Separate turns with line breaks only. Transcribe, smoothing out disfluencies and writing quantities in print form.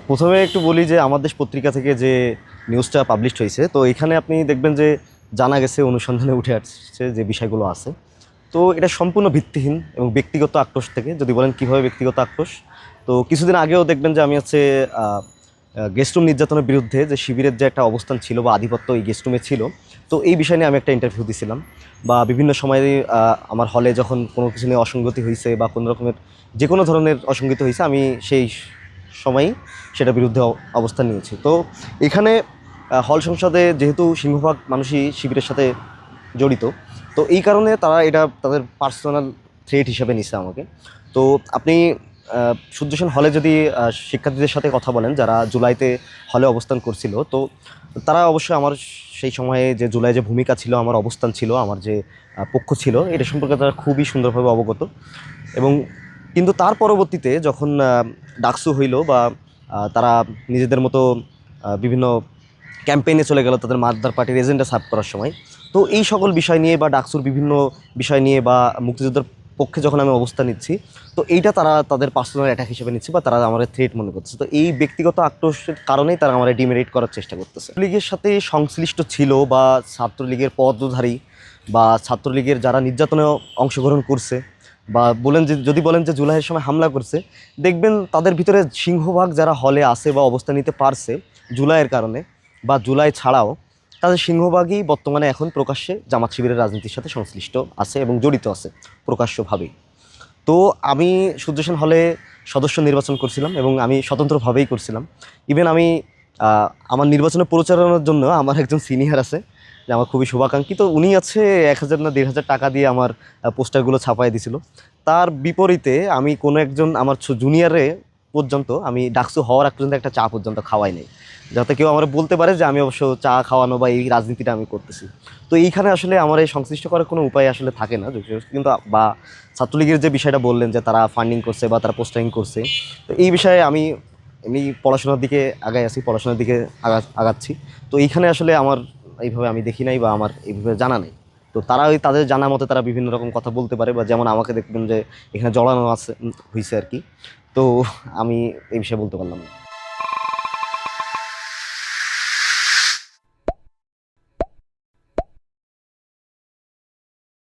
প্রথমে একটু বলি যে আমার দেশ পত্রিকা থেকে যে নিউজটা পাবলিশড হয়েছে, তো এখানে আপনি দেখবেন যে জানা গেছে, অনুসন্ধানে উঠে আসছে যে বিষয়গুলো আছে। তো এটা সম্পূর্ণ ভিত্তিহীন এবং ব্যক্তিগত আক্রোশ থেকে। যদি বলেন কীভাবে ব্যক্তিগত আক্রোশ, তো কিছুদিন আগেও দেখবেন যে আমি হচ্ছে গেস্ট রুম নির্যাতনের বিরুদ্ধে যে শিবিরের যে একটা অবস্থান ছিল বা আধিপত্য এই গেস্ট রুমে ছিল, তো এই বিষয় নিয়ে আমি একটা ইন্টারভিউ দিয়েছিলাম। বা বিভিন্ন সময়ে আমার হলে যখন কোনো কিছু নিয়ে অসঙ্গতি হয়েছে বা কোনো রকমের যে কোনো ধরনের অসঙ্গতি হয়েছে, আমি সেই সময়ই সেটার বিরুদ্ধে অবস্থান নিয়েছি। তো এখানে হল সংসদে যেহেতু সিংহভাগ মানুষই শিবিরের সাথে জড়িত, তো এই কারণে তারা এটা তাদের পার্সোনাল থ্রেট হিসেবে নিছে আমাকে। তো আপনি সূর্য সেন হলে যদি শিক্ষার্থীদের সাথে কথা বলেন যারা জুলাইতে হলে অবস্থান করছিল, তো তারা অবশ্যই আমার সেই সময়ে যে জুলাই যে ভূমিকা ছিল, আমার অবস্থান ছিল, আমার যে পক্ষ ছিল, এটা সম্পর্কে তারা খুবই সুন্দরভাবে অবগত। এবং কিন্তু তার পরবর্তীতে যখন ডাকসু হইল বা তারা নিজেদের মতো বিভিন্ন ক্যাম্পেইনে চলে গেল তাদের মাতদার পার্টির এজেন্ডা সার্ভ করার সময়, তো এই সকল বিষয় নিয়ে বা ডাকসুর বিভিন্ন বিষয় নিয়ে বা মুক্তিযুদ্ধের পক্ষে যখন আমি অবস্থান নিচ্ছি, তো এইটা তারা তাদের পার্সোনাল অ্যাটাক হিসেবে নিচ্ছে বা তারা আমার থ্রেট মনে করছে। তো এই ব্যক্তিগত আক্রোশের কারণেই তারা আমার ডিমেরিট করার চেষ্টা করতেছে। লীগের সাথে সংশ্লিষ্ট ছিল বা ছাত্রলীগের পদধারী বা ছাত্রলীগের যারা নির্যাতনে অংশগ্রহণ করছে বা বলেন যে যদি বলেন যে জুলাইয়ের সময় হামলা করছে, দেখবেন তাদের ভিতরে সিংহভাগ যারা হলে আসে বা অবস্থান নিতে পারছে জুলাইয়ের কারণে বা জুলাই ছাড়াও, তাদের সিংহভাগই বর্তমানে এখন প্রকাশ্যে জামাত শিবিরের রাজনীতির সাথে সংশ্লিষ্ট আছে এবং জড়িত আছে প্রকাশ্যভাবেই। তো আমি সূর্য সেন হলে সদস্য নির্বাচন করছিলাম এবং আমি স্বতন্ত্রভাবেই করছিলাম। ইভেন আমি আমার নির্বাচনে প্রচারণার জন্য আমার একজন সিনিয়র আছে যে আমার খুবই শুভাকাঙ্ক্ষী, তো উনি আছে 1,000 না 1,500 টাকা দিয়ে আমার পোস্টারগুলো ছাপাই দিছিল। তার বিপরীতে আমি কোনো একজন আমার জুনিয়রে পর্যন্ত আমি ডাকসু হওয়ার আগ পর্যন্ত একটা চা পর্যন্ত খাওয়াই নাই, যাতে কেউ আমার বলতে পারে যে আমি অবশ্য চা খাওয়ানো বা এই রাজনীতিটা আমি করতেছি। তো এইখানে আসলে আমার এই সংশ্লিষ্ট করার কোনো উপায় আসলে থাকে না। কিন্তু বা ছাত্রলীগের যে বিষয়টা বললেন যে তারা ফান্ডিং করছে বা তারা পোস্টারিং করছে, তো এই বিষয়ে আমি এমনি পড়াশোনার দিকে আগাই আছি, পড়াশোনার দিকে আগাচ্ছি। তো এইখানে আসলে আমার এইভাবে আমি দেখি নাই বা আমার এইভাবে জানা নেই। তো তারা ওই তাদের জানা মতে তারা বিভিন্ন রকম কথা বলতে পারে বা যেমন আমাকে দেখবেন যে এখানে জড়ানো আছে হয়েছে আর কি। তো আমি এই বিষয়ে বলতে পারলাম না।